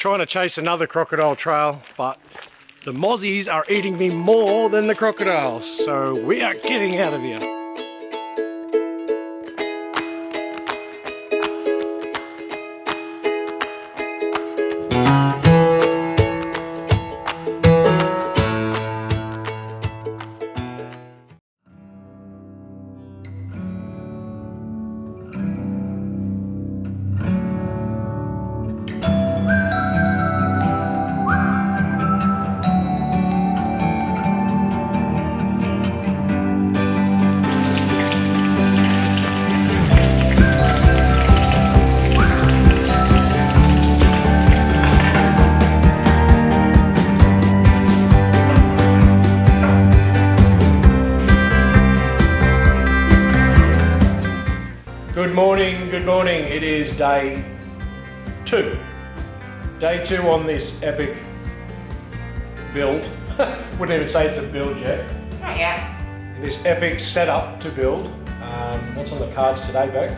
trying to chase another crocodile trail, but the mozzies are eating me more than the crocodiles, so we are getting out of here. Good morning. It is day 2. Day 2 on this epic build. Wouldn't even say it's a build yet. Not yet. This epic setup to build. What's on the cards today, Beck?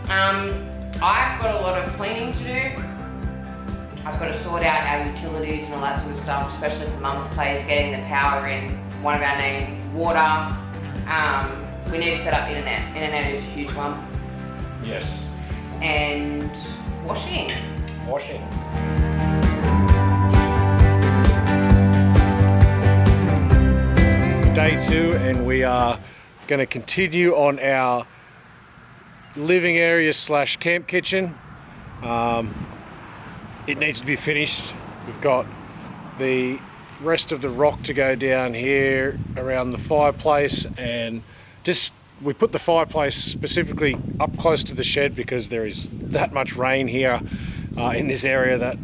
I've got a lot of cleaning to do. I've got to sort out our utilities and all that sort of stuff, especially for Mum's place, getting the power in. One of our needs, water. We need to set up internet. Internet is a huge one. Yes. And washing. Washing. Day 2, and we are going to continue on our living area / camp kitchen. It needs to be finished. We've got the rest of the rock to go down here around the fireplace, and we put the fireplace specifically up close to the shed because there is that much rain here in this area that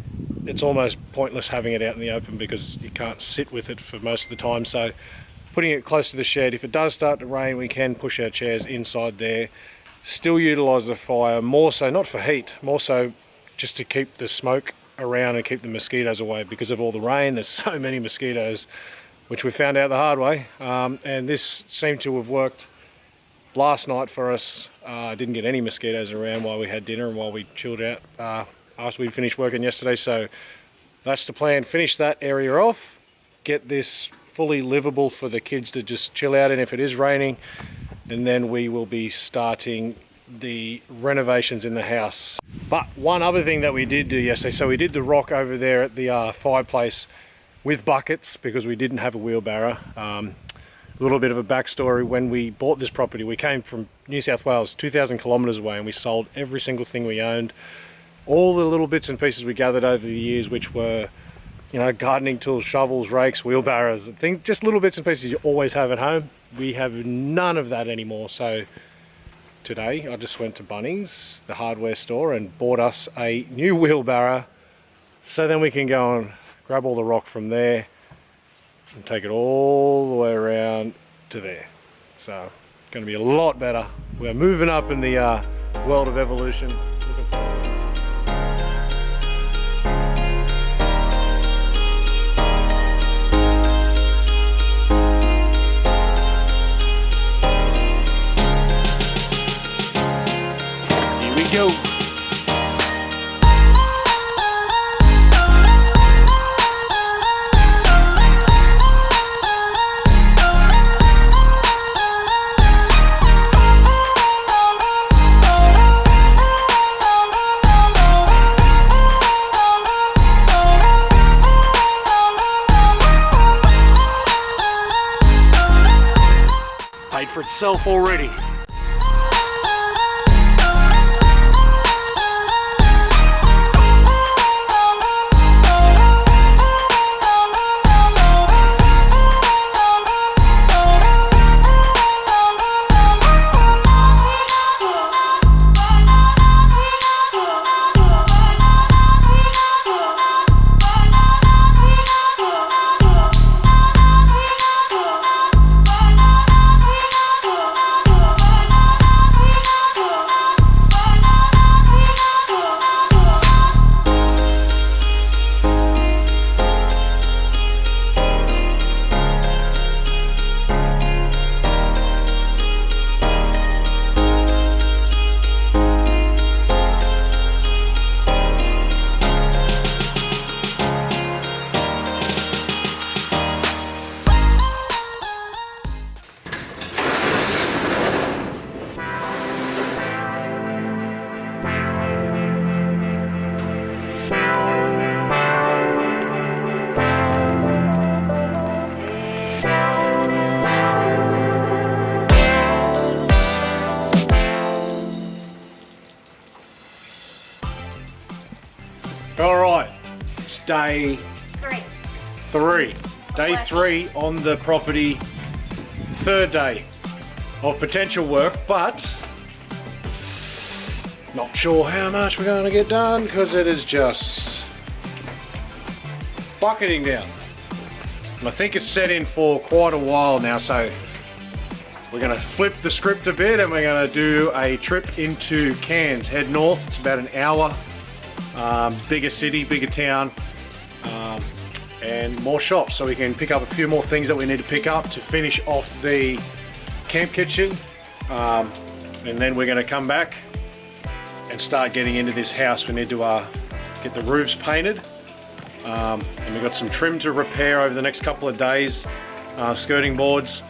it's almost pointless having it out in the open because you can't sit with it for most of the time. So putting it close to the shed, if it does start to rain, we can push our chairs inside there, still utilize the fire, more so not for heat, more so just to keep the smoke around and keep the mosquitoes away. Because of all the rain, there's so many mosquitoes, which we found out the hard way, and this seemed to have worked last night for us. Didn't get any mosquitoes around while we had dinner and while we chilled out after we finished working yesterday. So that's the plan. Finish that area off, get this fully livable for the kids to just chill out in if it is raining, and then we will be starting the renovations in the house. But one other thing that we did do yesterday, so we did the rock over there at the fireplace with buckets because we didn't have a wheelbarrow. A little bit of a backstory: when we bought this property, we came from New South Wales, 2,000 kilometres away, and we sold every single thing we owned. All the little bits and pieces we gathered over the years, which were, you know, gardening tools, shovels, rakes, wheelbarrows, things, just little bits and pieces you always have at home. We have none of that anymore. So today I just went to Bunnings, the hardware store, and bought us a new wheelbarrow, so then we can go and grab all the rock from there and take it all the way around to there. So it's going to be a lot better. We're moving up in the world of evolution. Looking forward to it. Here we go. Paid for itself already. All right, it's day 3. Day 3 on the property, 3rd day of potential work, but not sure how much we're going to get done because it is just bucketing down. And I think it's set in for quite a while now, so we're going to flip the script a bit and we're going to do a trip into Cairns. Head north, it's about an hour. Bigger city, bigger town, and more shops, so we can pick up a few more things that we need to pick up to finish off the camp kitchen, and then we're going to come back and start getting into this house. We need to get the roofs painted, and we've got some trim to repair over the next couple of days, skirting boards,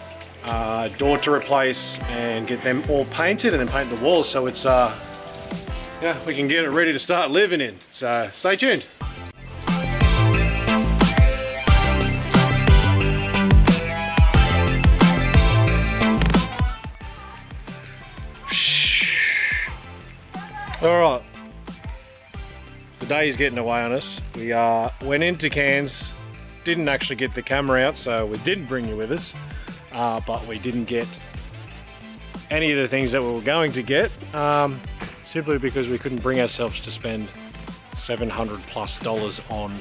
door to replace, and get them all painted, and then paint the walls so it's yeah, we can get it ready to start living in. So stay tuned. All right, the day is getting away on us. We went into Cairns, didn't actually get the camera out, so we didn't bring you with us, but we didn't get any of the things that we were going to get. Simply because we couldn't bring ourselves to spend $700+ on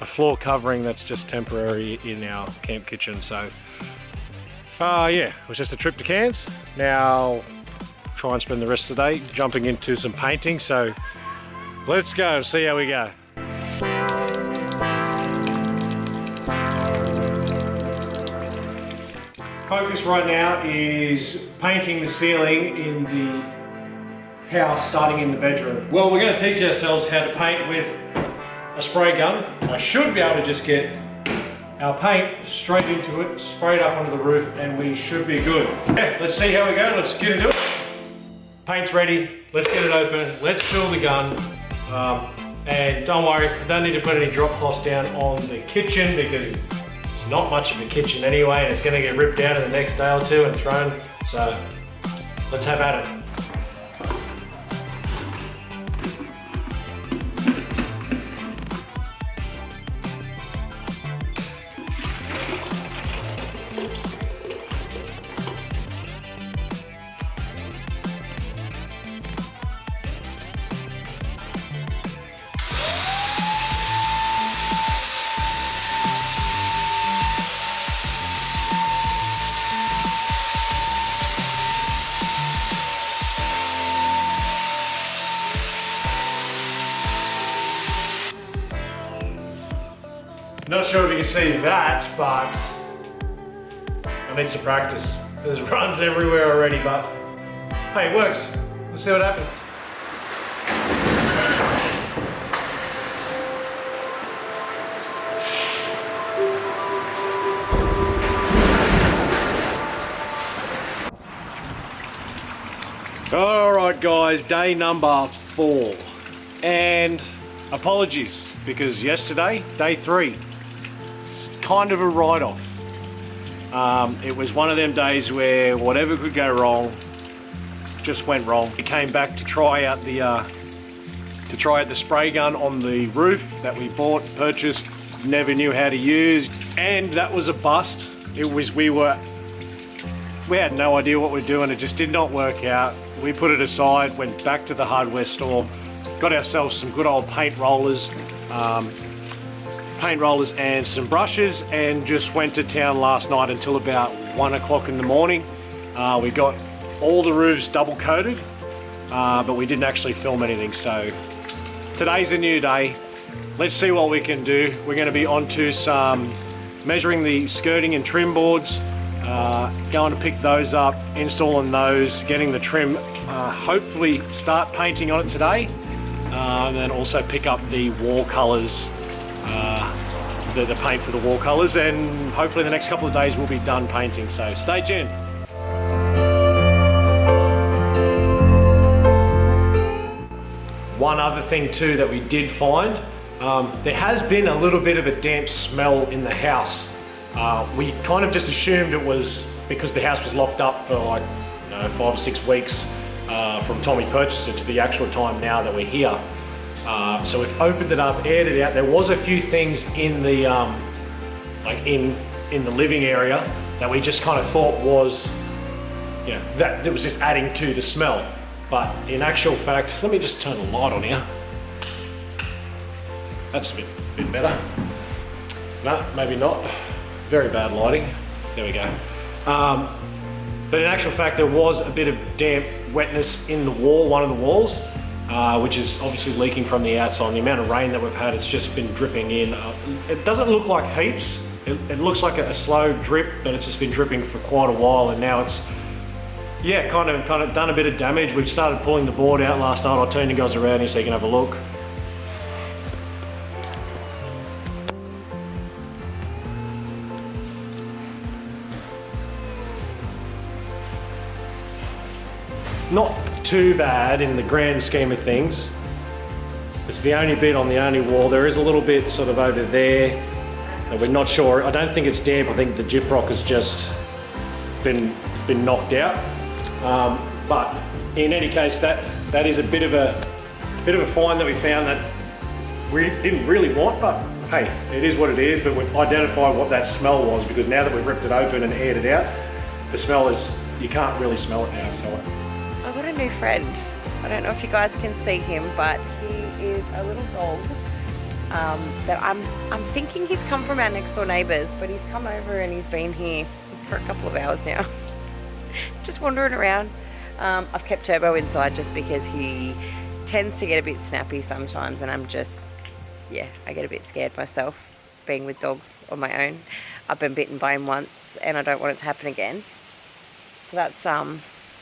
a floor covering that's just temporary in our camp kitchen. So yeah, it was just a trip to Cairns. Now try and spend the rest of the day jumping into some painting. So let's go, see how we go. Focus right now is painting the ceiling in the house, starting in the bedroom. Well, we're going to teach ourselves how to paint with a spray gun. I should be able to just get our paint straight into it, spray it up onto the roof, and we should be good. Yeah, let's see how we go. Let's get into it. Paint's ready. Let's get it open. Let's fill the gun. And don't worry, I don't need to put any drop cloths down on the kitchen because it's not much of a kitchen anyway, and it's going to get ripped down in the next day or two and thrown. So let's have at it. Not sure if you can see that, but I need some practice. There's runs everywhere already, but hey, it works. Let's see what happens. All right, guys, day number 4, and apologies because yesterday, day 3. Kind of a write-off. It was one of them days where whatever could go wrong just went wrong. We came back to try out the spray gun on the roof that we purchased, never knew how to use, and that was a bust. It was we had no idea what we're doing. It just did not work out. We put it aside, went back to the hardware store, got ourselves some good old paint rollers and some brushes, and just went to town last night until about 1 o'clock in the morning. We got all the roofs double coated, but we didn't actually film anything. So today's a new day. Let's see what we can do. We're going to be onto some measuring the skirting and trim boards, going to pick those up, installing those, getting the trim, hopefully start painting on it today, and then also pick up the wall colours, the paint for the wall colours, and hopefully the next couple of days we'll be done painting, so stay tuned. One other thing too that we did find, there has been a little bit of a damp smell in the house. We kind of just assumed it was because the house was locked up for like 5 or 6 weeks from Tommy purchased it to the actual time now that we're here. So we've opened it up, aired it out. There was a few things in the like in the living area that we just kind of thought was, you know, that was just adding to the smell. But in actual fact, let me just turn the light on here. That's a bit better. No, maybe not. Very bad lighting. There we go. But in actual fact, there was a bit of damp wetness in the wall, one of the walls, which is obviously leaking from the outside. The amount of rain that we've had, it's just been dripping in. It doesn't look like heaps. It looks like a slow drip, but it's just been dripping for quite a while, and now it's, yeah, kind of done a bit of damage. We've started pulling the board out last night. I'll turn you guys around here so you can have a look. Not too bad in the grand scheme of things. It's the only bit on the only wall. There is a little bit sort of over there that we're not sure. I don't think it's damp. I think the gyprock has just been knocked out. But in any case, that is a bit of a find that we found that we didn't really want. But hey, it is what it is. But we've identified what that smell was, because now that we've ripped it open and aired it out, the smell is, you can't really smell it now. So. I've got a new friend. I don't know if you guys can see him, but he is a little dog that I'm thinking he's come from our next door neighbours, but he's come over and he's been here for a couple of hours now. Just wandering around. I've kept Turbo inside just because he tends to get a bit snappy sometimes, and I'm just, yeah, I get a bit scared myself being with dogs on my own. I've been bitten by him once and I don't want it to happen again. So that's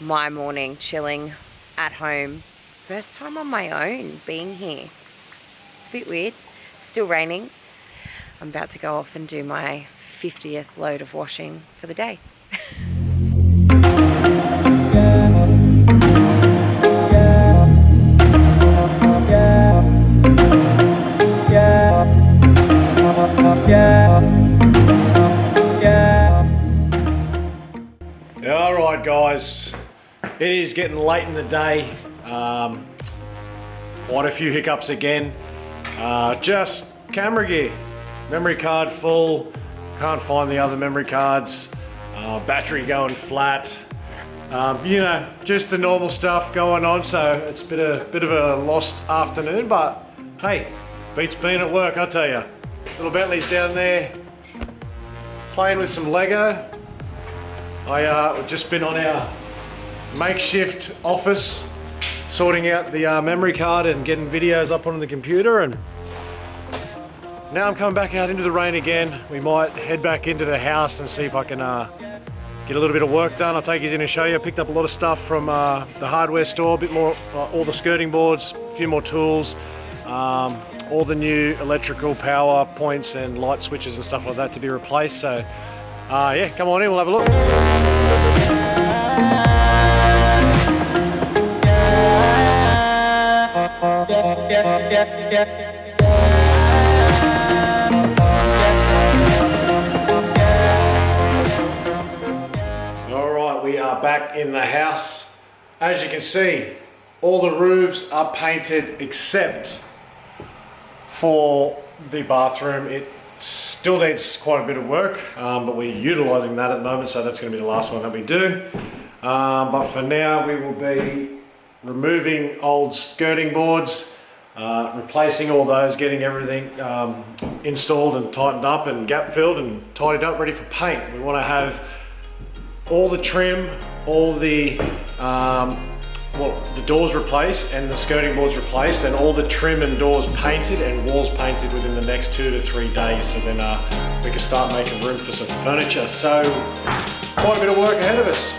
my morning, chilling at home. First time on my own being here. It's a bit weird. Still raining. I'm about to go off and do my 50th load of washing for the day. All right, guys. It is getting late in the day. Quite a few hiccups again. Just camera gear. Memory card full. Can't find the other memory cards. Battery going flat. You know, just the normal stuff going on. So it's been a bit of a lost afternoon, but hey, beats being at work, I tell you. Little Bentley's down there playing with some Lego. I've just been on our makeshift office, sorting out the memory card and getting videos up on the computer, and now I'm coming back out into the rain again. We might head back into the house and see if I can get a little bit of work done. I'll take you in and show you. I picked up a lot of stuff from the hardware store, a bit more, all the skirting boards, a few more tools, all the new electrical power points and light switches and stuff like that to be replaced. So yeah, come on in, we'll have a look. Alright, we are back in the house. As you can see, all the roofs are painted except for the bathroom. It still needs quite a bit of work, but we're utilising that at the moment, so that's going to be the last one that we do. But for now, we will be removing old skirting boards, replacing all those, getting everything installed and tightened up and gap filled and tidied up, ready for paint. We want to have all the trim, all the the doors replaced and the skirting boards replaced, and all the trim and doors painted and walls painted within the next 2 to 3 days, so then we can start making room for some furniture. So quite a bit of work ahead of us.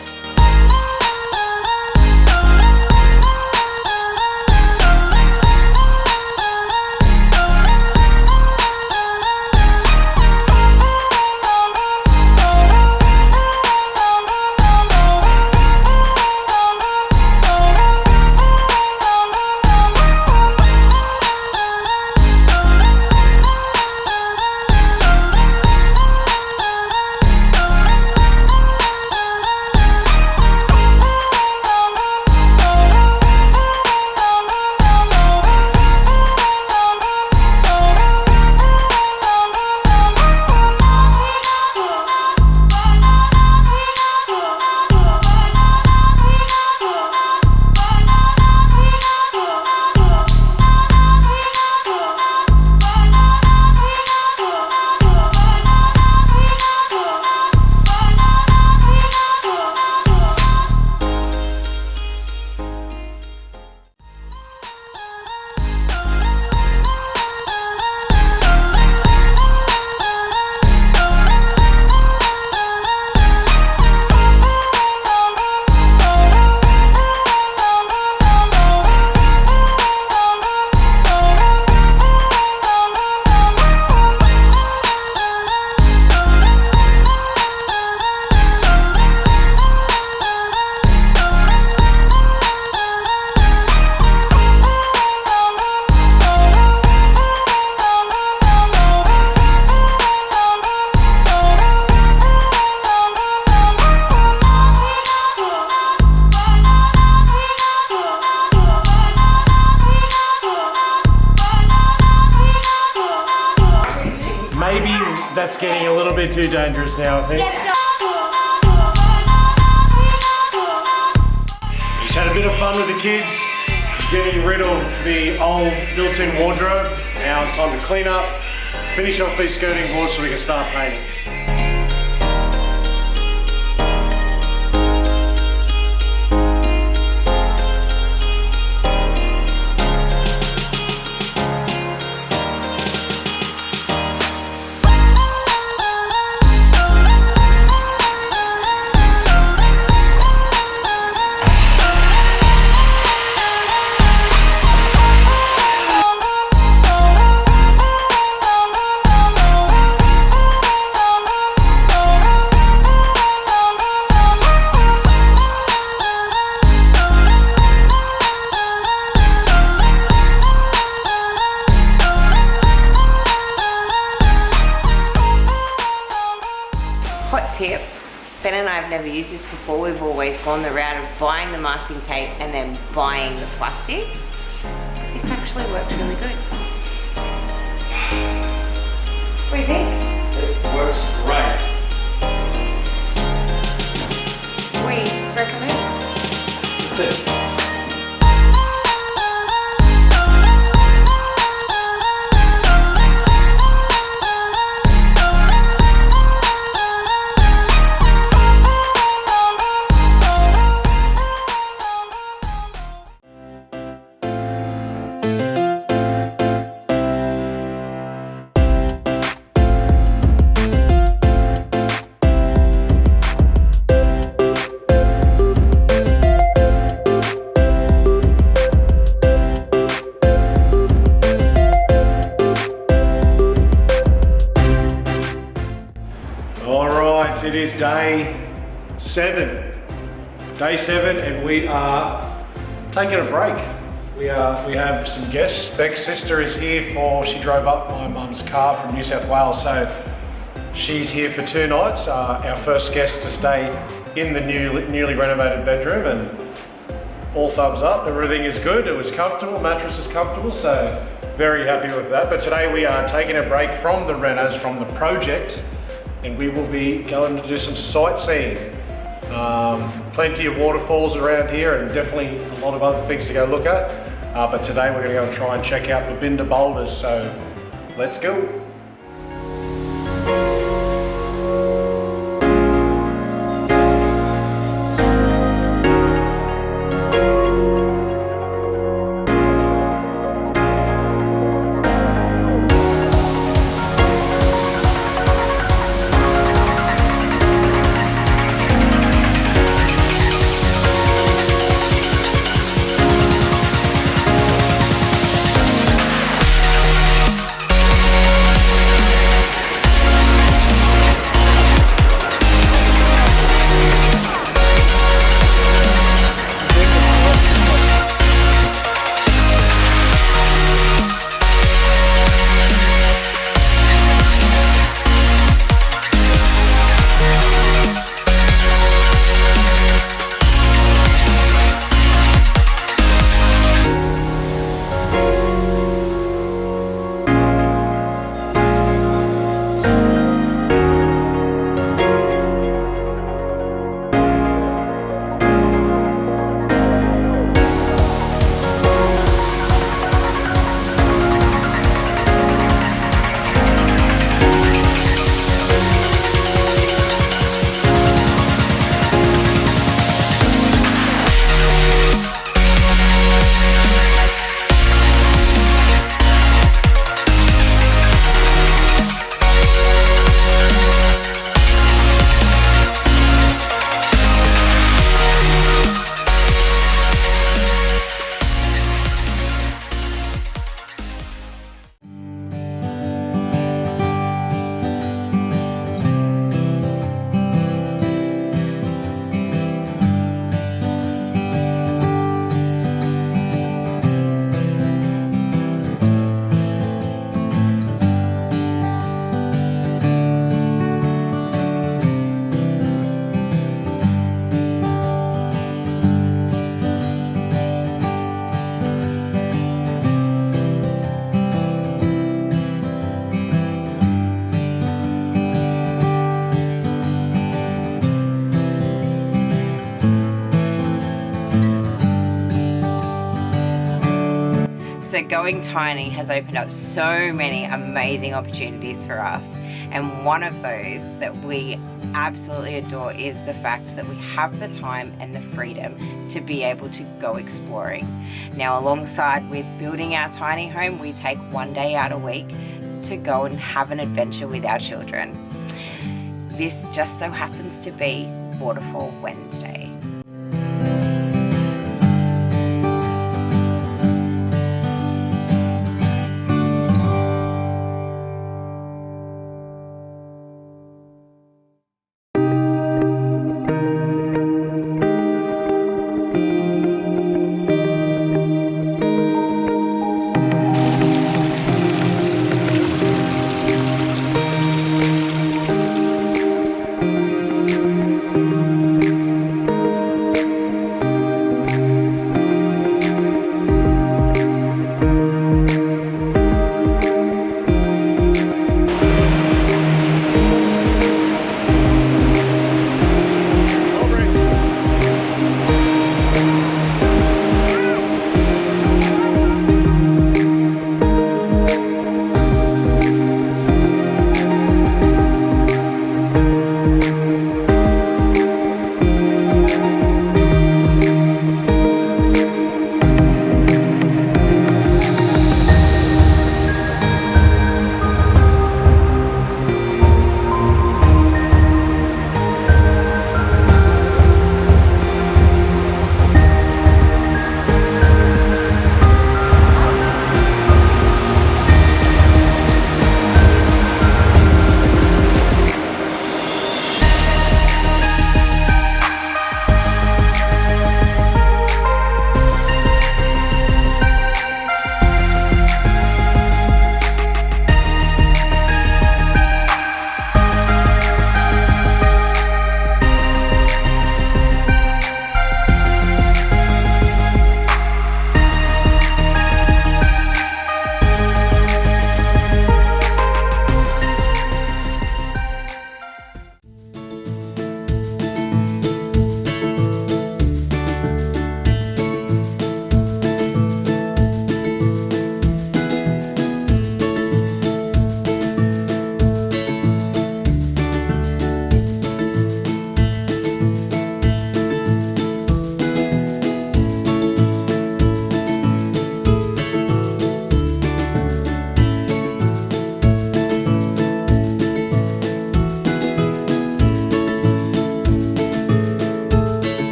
That's getting a little bit too dangerous now, I think. Just had a bit of fun with the kids, getting rid of the old built-in wardrobe. Now it's time to clean up, finish off these skirting boards so we can start painting. Hot tip, Ben and I have never used this before. We've always gone the route of buying the masking tape and then buying the plastic. This actually works really good. What do you think? It works great. We recommend. This. Alright, it is day 7. Day 7 and we are taking a break. We have some guests. Beck's sister is here she drove up my mum's car from New South Wales, so she's here for 2 nights. Our first guest to stay in the newly renovated bedroom, and all thumbs up, everything is good. It was comfortable, mattress is comfortable, so very happy with that. But today we are taking a break from the renos, from the project, and we will be going to do some sightseeing. Plenty of waterfalls around here and definitely a lot of other things to go look at. But today we're going to go and try and check out the Binda boulders, so let's go. Going tiny has opened up so many amazing opportunities for us, and one of those that we absolutely adore is the fact that we have the time and the freedom to be able to go exploring. Now, alongside with building our tiny home, we take one day out a week to go and have an adventure with our children. This just so happens to be Waterfall Wednesday.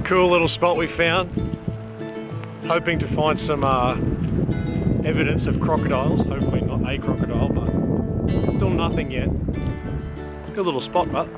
Cool little spot we found. Hoping to find some evidence of crocodiles. Hopefully not a crocodile, but still nothing yet. Good little spot, but.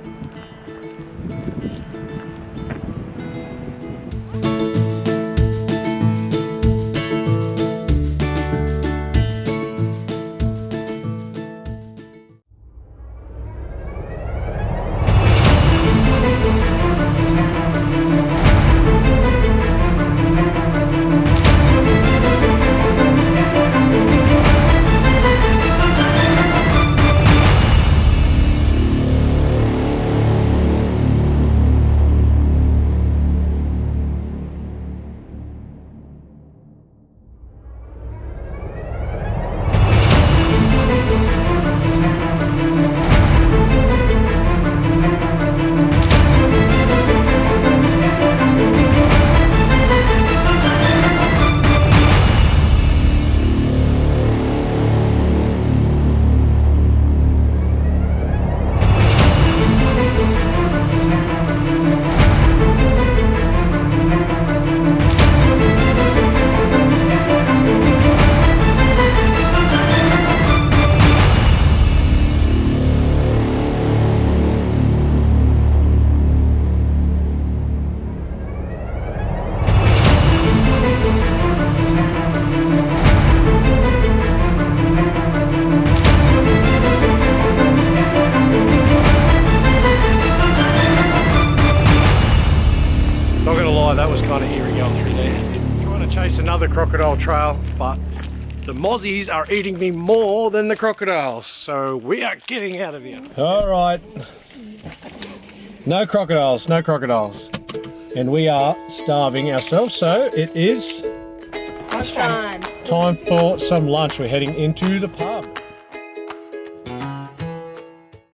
gonna lie, that was kind of eerie going through there. Trying to chase another crocodile trail, but the mozzies are eating me more than the crocodiles, so we are getting out of here. All right. No crocodiles, no crocodiles. And we are starving ourselves, so it is Lunchtime. time for some lunch. We're heading into the pub.